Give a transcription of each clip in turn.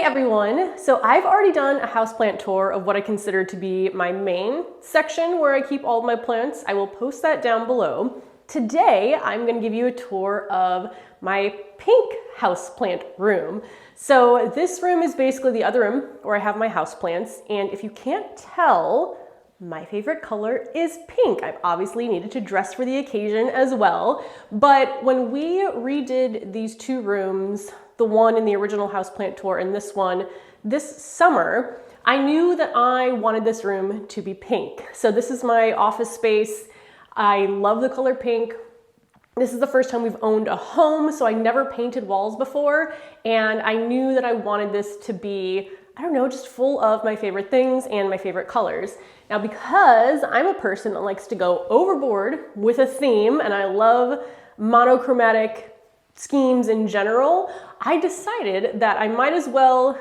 everyone. So I've already done a houseplant tour of what I consider to be my main section where I keep all of my plants. I will post that down below. Today, I'm going to give you a tour of my pink houseplant room. So this room is basically the other room where I have my houseplants. And if you can't tell, my favorite color is pink. I've obviously needed to dress for the occasion as well. But when we redid these two rooms, the one in the original houseplant tour and this one this summer, I knew that I wanted this room to be pink. So this is my office space. I love the color pink. This is the first time we've owned a home, so I never painted walls before, and I knew that I wanted this to be, I don't know, just full of my favorite things and my favorite colors. Now, because I'm a person that likes to go overboard with a theme, and I love monochromatic schemes in general, I decided that I might as well,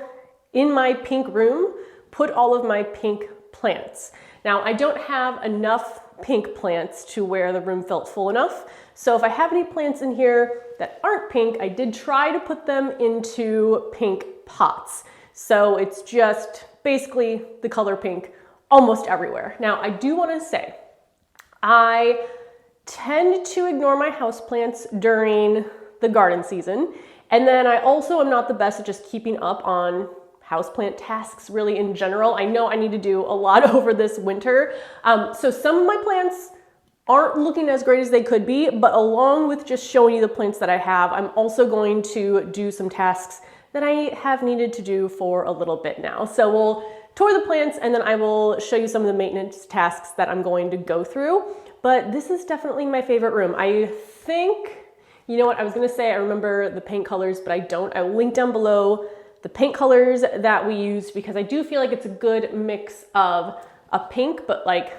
in my pink room, put all of my pink plants. Now, I don't have enough pink plants to where the room felt full enough. So if I have any plants in here that aren't pink, I did try to put them into pink pots. So it's just basically the color pink almost everywhere. Now, I do want to say, I tend to ignore my houseplants during the garden season. And then I also am not the best at just keeping up on houseplant tasks really in general. I know I need to do a lot over this winter. So some of my plants aren't looking as great as they could be, but along with just showing you the plants that I have, I'm also going to do some tasks that I have needed to do for a little bit now. So we'll tour the plants and then I will show you some of the maintenance tasks that I'm going to go through. But this is definitely my favorite room. I think, you know what, I was gonna say I remember the paint colors, but I don't. I will link down below the paint colors that we used because I do feel like it's a good mix of a pink, but like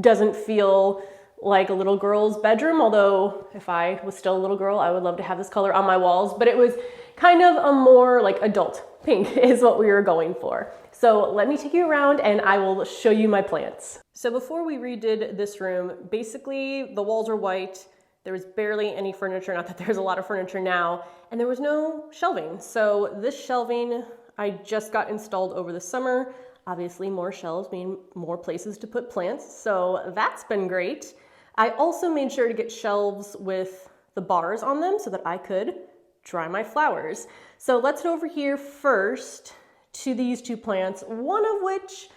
doesn't feel like a little girl's bedroom. Although if I was still a little girl, I would love to have this color on my walls, but it was kind of a more like adult pink is what we were going for. So let me take you around and I will show you my plants. So before we redid this room, basically the walls were white. There was barely any furniture, not that there's a lot of furniture now, and there was no shelving. So this shelving I just got installed over the summer. Obviously more shelves mean more places to put plants, so that's been great. I also made sure to get shelves with the bars on them so that I could dry my flowers. So let's head over here first to these two plants, one of which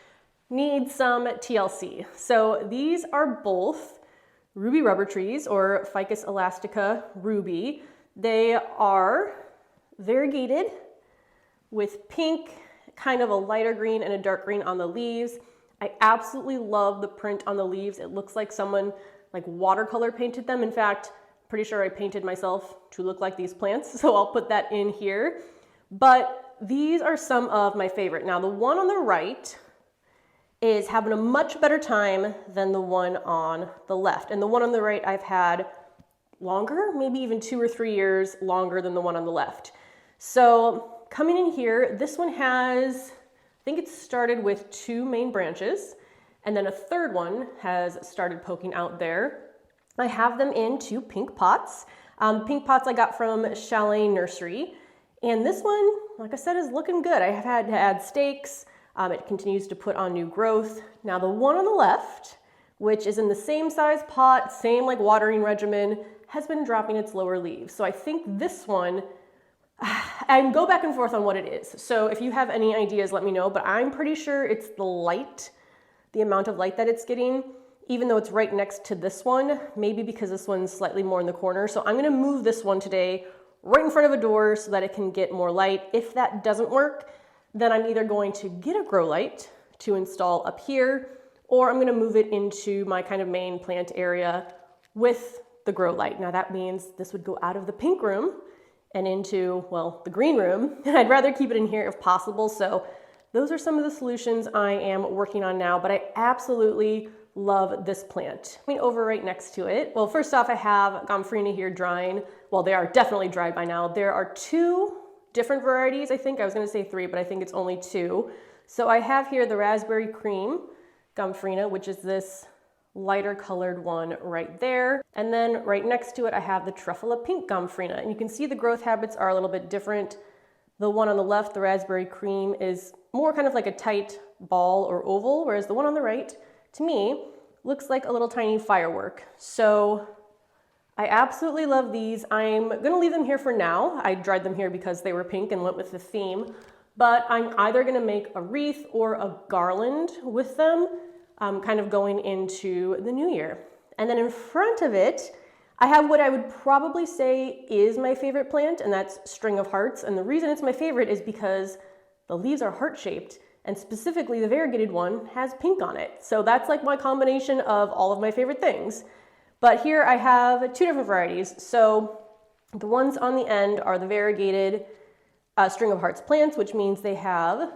needs some TLC. So these are both ruby rubber trees, or Ficus elastica ruby. They are variegated with pink, kind of a lighter green and a dark green on the leaves. I absolutely love the print on the leaves. It looks like someone like watercolor painted them. In fact, pretty sure I painted myself to look like these plants, so I'll put that in here. But these are some of my favorite. Now, the one on the right is having a much better time than the one on the left. And the one on the right I've had longer, maybe even 2 or 3 years longer than the one on the left. So coming in here, this one has, I think it's started with 2 main branches, and then a third one has started poking out there. I have them in 2 pink pots. Pink pots I got from Chalet Nursery. And this one, like I said, is looking good. I have had to add stakes. It continues to put on new growth. Now the one on the left, which is in the same size pot, same like watering regimen, has been dropping its lower leaves. So I think this one, I go back and forth on what it is. So if you have any ideas, let me know, but I'm pretty sure it's the light, the amount of light that it's getting, even though it's right next to this one, maybe because this one's slightly more in the corner. So I'm gonna move this one today right in front of a door so that it can get more light. If that doesn't work, then I'm either going to get a grow light to install up here, or I'm gonna move it into my kind of main plant area with the grow light. Now that means this would go out of the pink room and into, well, the green room. And I'd rather keep it in here if possible. So those are some of the solutions I am working on now, but I absolutely love this plant. Coming over right next to it. Well, first off, I have Gomphrena here drying. Well, they are definitely dried by now. There are 2 different varieties, I think. I was gonna say 3, but I think it's only 2. So I have here the raspberry cream Gomphrena, which is this lighter colored one right there. And then right next to it, I have the truffula pink Gomphrena. And you can see the growth habits are a little bit different. The one on the left, the raspberry cream, is more kind of like a tight ball or oval, whereas the one on the right, to me, looks like a little tiny firework. So I absolutely love these. I'm gonna leave them here for now. I dried them here because they were pink and went with the theme, but I'm either gonna make a wreath or a garland with them, kind of going into the new year. And then in front of it, I have what I would probably say is my favorite plant, and that's string of hearts. And the reason it's my favorite is because the leaves are heart-shaped, and specifically the variegated one has pink on it. So that's like my combination of all of my favorite things. But here I have two different varieties. So the ones on the end are the variegated string of hearts plants, which means they have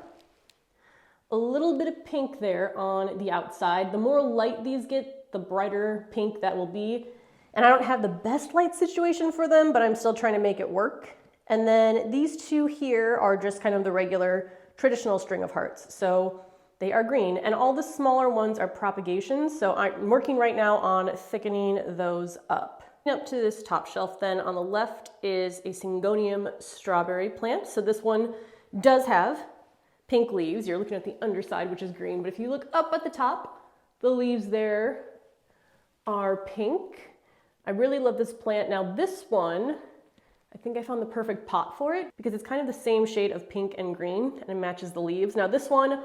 a little bit of pink there on the outside. The more light these get, the brighter pink that will be. And I don't have the best light situation for them, but I'm still trying to make it work. And then these two here are just kind of the regular traditional string of hearts. So they are green, and all the smaller ones are propagations. So I'm working right now on thickening those up. Up to this top shelf then, on the left is a Syngonium strawberry plant. So this one does have pink leaves. You're looking at the underside, which is green, but if you look up at the top, the leaves there are pink. I really love this plant. Now this one, I think I found the perfect pot for it because it's kind of the same shade of pink and green and it matches the leaves. Now this one,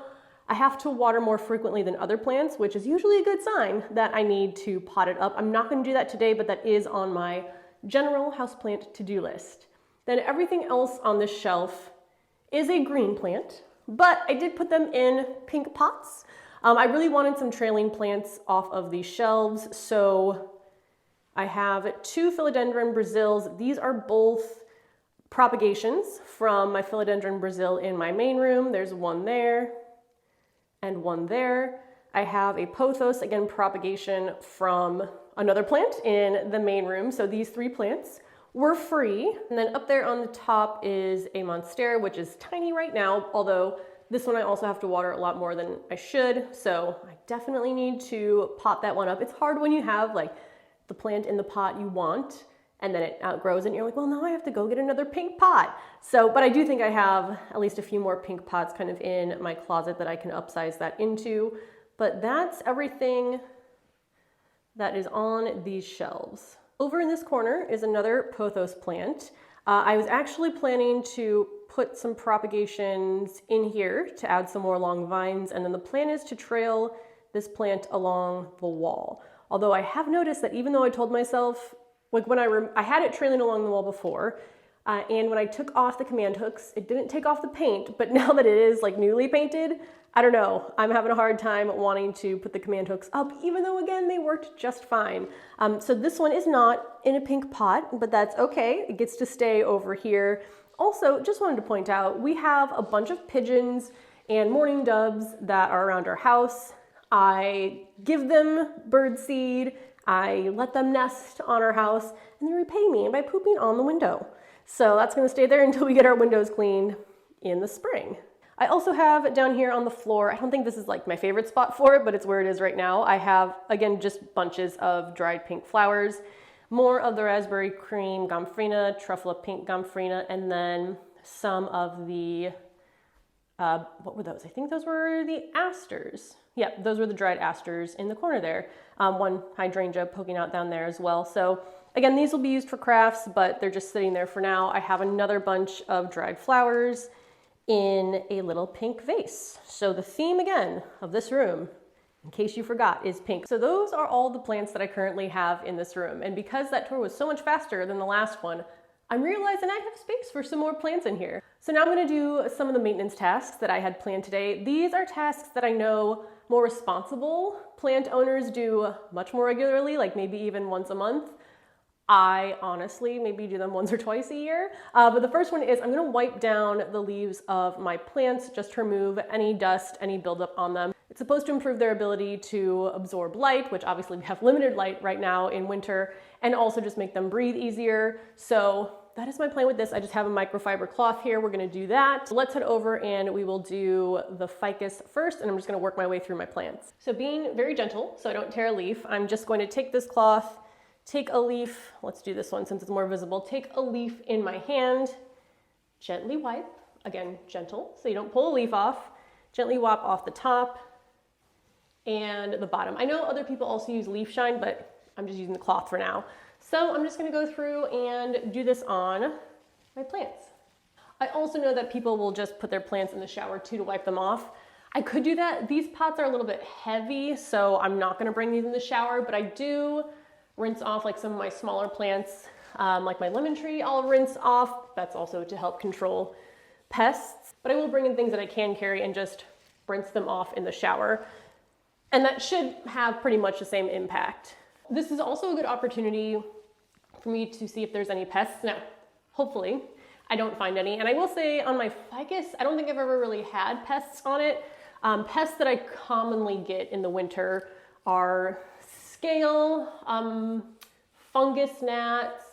I have to water more frequently than other plants, which is usually a good sign that I need to pot it up. I'm not going to do that today, but that is on my general houseplant to-do list. Then everything else on this shelf is a green plant, but I did put them in pink pots. I really wanted some trailing plants off of these shelves, so I have two philodendron Brazils. These are both propagations from my philodendron Brazil in my main room. There's one there and one there. I have a Pothos, again, propagation from another plant in the main room. So these three plants were free. And then up there on the top is a Monstera, which is tiny right now, although this one I also have to water a lot more than I should. So I definitely need to pot that one up. It's hard when you have like the plant in the pot you want, and then it outgrows and you're like, well, now I have to go get another pink pot. So, but I do think I have at least a few more pink pots kind of in my closet that I can upsize that into. But that's everything that is on these shelves. Over in this corner is another Pothos plant. I was actually planning to put some propagations in here to add some more long vines, and then the plan is to trail this plant along the wall. Although I have noticed that even though I told myself, like when I had it trailing along the wall before, and when I took off the command hooks, it didn't take off the paint, but now that it is like newly painted, I don't know, I'm having a hard time wanting to put the command hooks up, even though again, they worked just fine. So this one is not in a pink pot, but that's okay. It gets to stay over here. Also, just wanted to point out, we have a bunch of pigeons and mourning doves that are around our house. I give them bird seed, I let them nest on our house, and they repay me by pooping on the window. So that's gonna stay there until we get our windows cleaned in the spring. I also have down here on the floor, I don't think this is like my favorite spot for it, but it's where it is right now. I have, again, just bunches of dried pink flowers, more of the raspberry cream gomphrena, truffula pink gomphrena, and then some of the, what were those? I think those were the asters. Yep, those were the dried asters in the corner there. One hydrangea poking out down there as well. So again, these will be used for crafts, but they're just sitting there for now. I have another bunch of dried flowers in a little pink vase. So the theme again of this room, in case you forgot, is pink. So those are all the plants that I currently have in this room. And because that tour was so much faster than the last one, I'm realizing I have space for some more plants in here. So now I'm gonna do some of the maintenance tasks that I had planned today. These are tasks that I know more responsible plant owners do much more regularly, like maybe even once a month. I honestly maybe do them once or twice a year. But the first one is I'm gonna wipe down the leaves of my plants just to remove any dust, any buildup on them. It's supposed to improve their ability to absorb light, which obviously we have limited light right now in winter, and also just make them breathe easier. So that is my plan with this. I just have a microfiber cloth here. We're gonna do that. So let's head over and we will do the ficus first, and I'm just gonna work my way through my plants. So being very gentle so I don't tear a leaf, I'm just going to take this cloth, take a leaf, let's do this one since it's more visible, take a leaf in my hand, gently wipe, Again, gentle, so you don't pull a leaf off. Gently wop off the top and the bottom. I know other people also use leaf shine, but I'm just using the cloth for now. So I'm just gonna go through and do this on my plants. I also know that people will just put their plants in the shower too to wipe them off. I could do that. These pots are a little bit heavy, so I'm not gonna bring these in the shower, but I do rinse off like some of my smaller plants, like my lemon tree, I'll rinse off. That's also to help control pests, but I will bring in things that I can carry and just rinse them off in the shower. And that should have pretty much the same impact. This is also a good opportunity for me to see if there's any pests. Now, hopefully I don't find any. And I will say on my ficus, I don't think I've ever really had pests on it. Pests that I commonly get in the winter are scale, fungus gnats.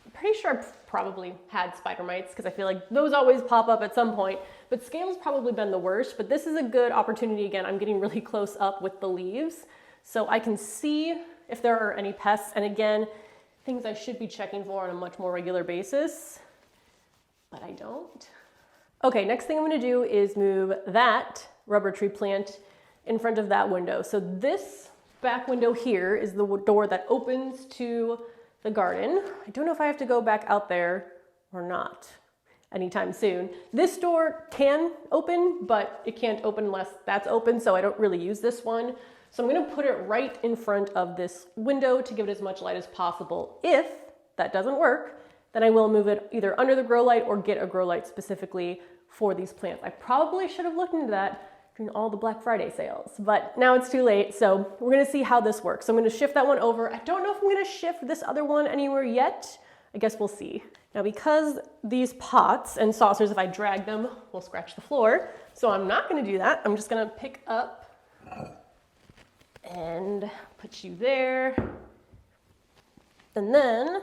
I'm pretty sure I've probably had spider mites because I feel like those always pop up at some point, but scale's probably been the worst. But this is a good opportunity. Again, I'm getting really close up with the leaves so I can see if there are any pests. And again, things I should be checking for on a much more regular basis, but I don't. Okay, next thing I'm gonna do is move that rubber tree plant in front of that window. So this back window here is the door that opens to the garden. I don't know if I have to go back out there or not anytime soon. This door can open, but it can't open unless that's open, so I don't really use this one. So I'm gonna put it right in front of this window to give it as much light as possible. If that doesn't work, then I will move it either under the grow light or get a grow light specifically for these plants. I probably should have looked into that during all the Black Friday sales, but now it's too late. So we're gonna see how this works. So I'm gonna shift that one over. I don't know if I'm gonna shift this other one anywhere yet. I guess we'll see. Now, because these pots and saucers, if I drag them, will scratch the floor. So I'm not gonna do that. I'm just gonna pick up and put you there. And then,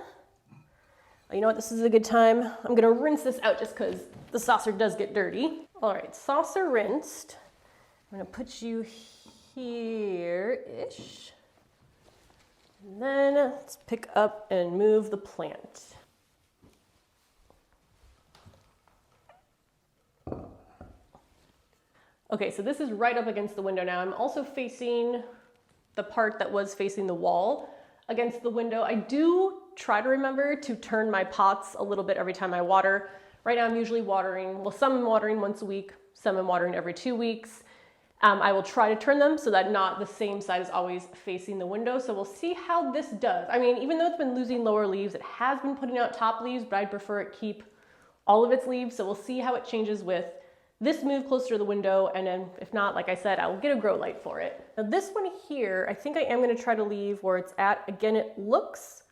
you know what, this is a good time. I'm gonna rinse this out just because the saucer does get dirty. All right, saucer rinsed. I'm gonna put you here-ish. And then let's pick up and move the plant. Okay, so this is right up against the window now. I'm also facing the part that was facing the wall against the window. I do try to remember to turn my pots a little bit every time I water. Right now I'm usually watering, well, some I'm watering once a week, some I'm watering every 2 weeks. I will try to turn them so that not the same side is always facing the window. So we'll see how this does. I mean, even though it's been losing lower leaves, it has been putting out top leaves, but I'd prefer it keep all of its leaves. So we'll see how it changes with this move closer to the window. And then if not, like I said, I'll get a grow light for it. Now this one here, I think I am gonna try to leave where it's at. Again, it looks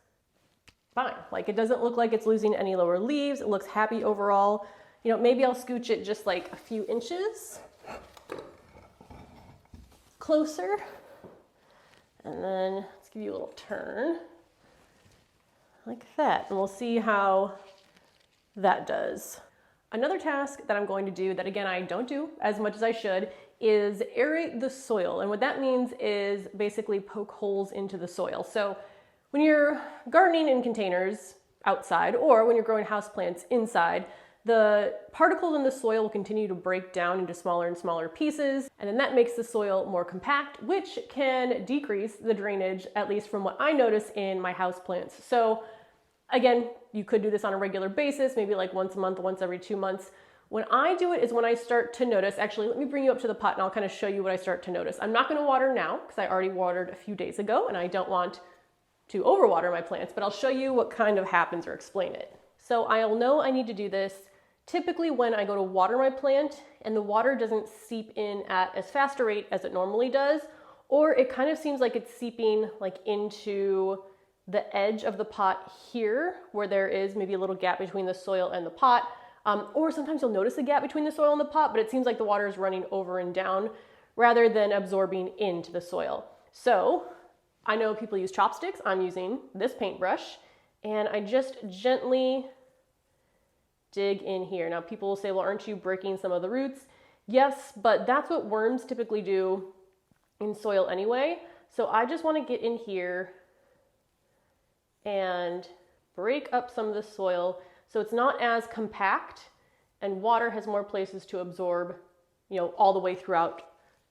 fine. Like it doesn't look like it's losing any lower leaves. It looks happy overall. You know, maybe I'll scooch it just like a few inches closer. And then let's give you a little turn like that. And we'll see how that does. Another task that I'm going to do that, again, I don't do as much as I should, is aerate the soil. And what that means is basically poke holes into the soil. So when you're gardening in containers outside, or when you're growing houseplants inside, the particles in the soil will continue to break down into smaller and smaller pieces, and then that makes the soil more compact, which can decrease the drainage, at least from what I notice in my houseplants. So again, you could do this on a regular basis, maybe like once a month, once every 2 months. When I do it is when I start to notice, actually, let me bring you up to the pot and I'll kind of show you what I start to notice. I'm not gonna water now because I already watered a few days ago and I don't want to overwater my plants, but I'll show you what kind of happens or explain it. So I'll know I need to do this typically when I go to water my plant and the water doesn't seep in at as fast a rate as it normally does, or it kind of seems like it's seeping like into the edge of the pot here where there is maybe a little gap between the soil and the pot. Or sometimes you'll notice a gap between the soil and the pot, but it seems like the water is running over and down rather than absorbing into the soil. So I know people use chopsticks. I'm using this paintbrush and I just gently dig in here. Now people will say, well, aren't you breaking some of the roots? Yes, but that's what worms typically do in soil anyway. So I just want to get in here and break up some of the soil so it's not as compact and water has more places to absorb, all the way throughout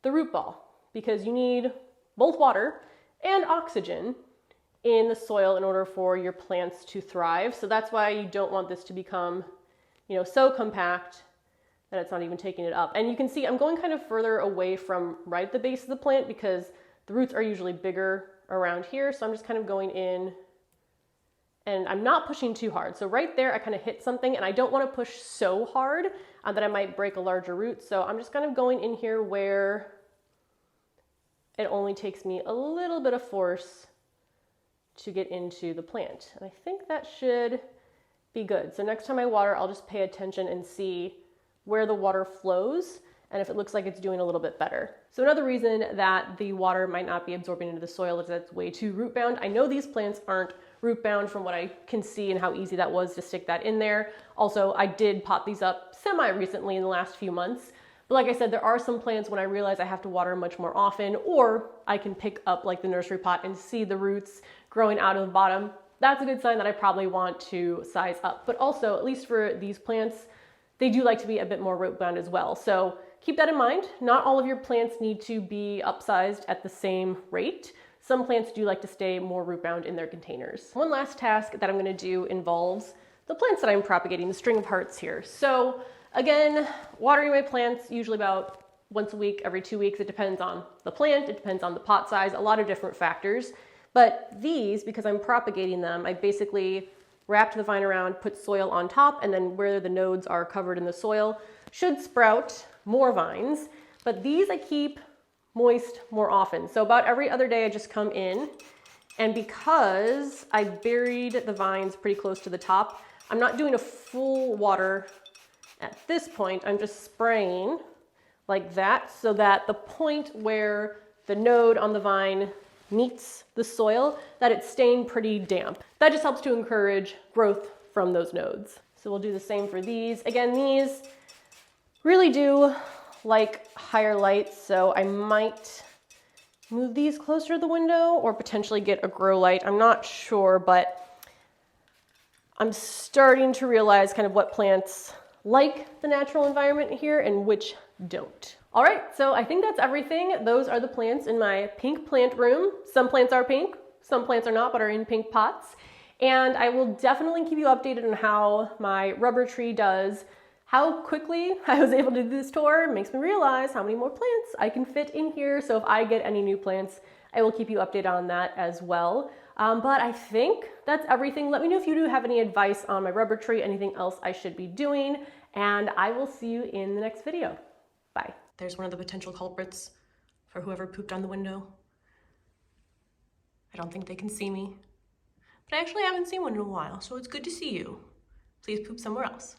the root ball, because you need both water and oxygen in the soil in order for your plants to thrive. So that's why you don't want this to become, so compact that it's not even taking it up. And you can see I'm going kind of further away from right at the base of the plant because the roots are usually bigger around here. So I'm just kind of going in and I'm not pushing too hard. So right there, I kind of hit something and I don't want to push so hard that I might break a larger root. So I'm just kind of going in here where it only takes me a little bit of force to get into the plant. And I think that should be good. So next time I water, I'll just pay attention and see where the water flows and if it looks like it's doing a little bit better. So another reason that the water might not be absorbing into the soil is that it's way too root bound. I know these plants aren't root bound from what I can see and how easy that was to stick that in there. Also, I did pot these up semi-recently in the last few months. But like I said, there are some plants when I realize I have to water much more often, or I can pick up like the nursery pot and see the roots growing out of the bottom. That's a good sign that I probably want to size up. But also, at least for these plants, they do like to be a bit more root bound as well. So keep that in mind. Not all of your plants need to be upsized at the same rate. Some plants do like to stay more root bound in their containers. One last task that I'm going to do involves the plants that I'm propagating, the string of hearts here. So again, watering my plants usually about once a week, every 2 weeks. It depends on the plant, it depends on the pot size, a lot of different factors. But these, because I'm propagating them, I basically wrapped the vine around, put soil on top, and then where the nodes are covered in the soil should sprout more vines. But these I keep moist more often. So about every other day I just come in, and because I buried the vines pretty close to the top, I'm not doing a full water at this point. I'm just spraying like that so that the point where the node on the vine meets the soil, that it's staying pretty damp. That just helps to encourage growth from those nodes. So we'll do the same for these. Again, these really do like higher light, so I might move these closer to the window or potentially get a grow light. I'm not sure, but I'm starting to realize kind of what plants like the natural environment here and which don't. All right, so I think that's everything. Those are the plants in my pink plant room. Some plants are pink, some plants are not, but are in pink pots. And I will definitely keep you updated on how my rubber tree does. How quickly I was able to do this tour makes me realize how many more plants I can fit in here. So if I get any new plants, I will keep you updated on that as well. But I think that's everything. Let me know if you do have any advice on my rubber tree, anything else I should be doing, and I will see you in the next video. Bye. There's one of the potential culprits for whoever pooped on the window. I don't think they can see me, but I actually haven't seen one in a while, so it's good to see you. Please poop somewhere else.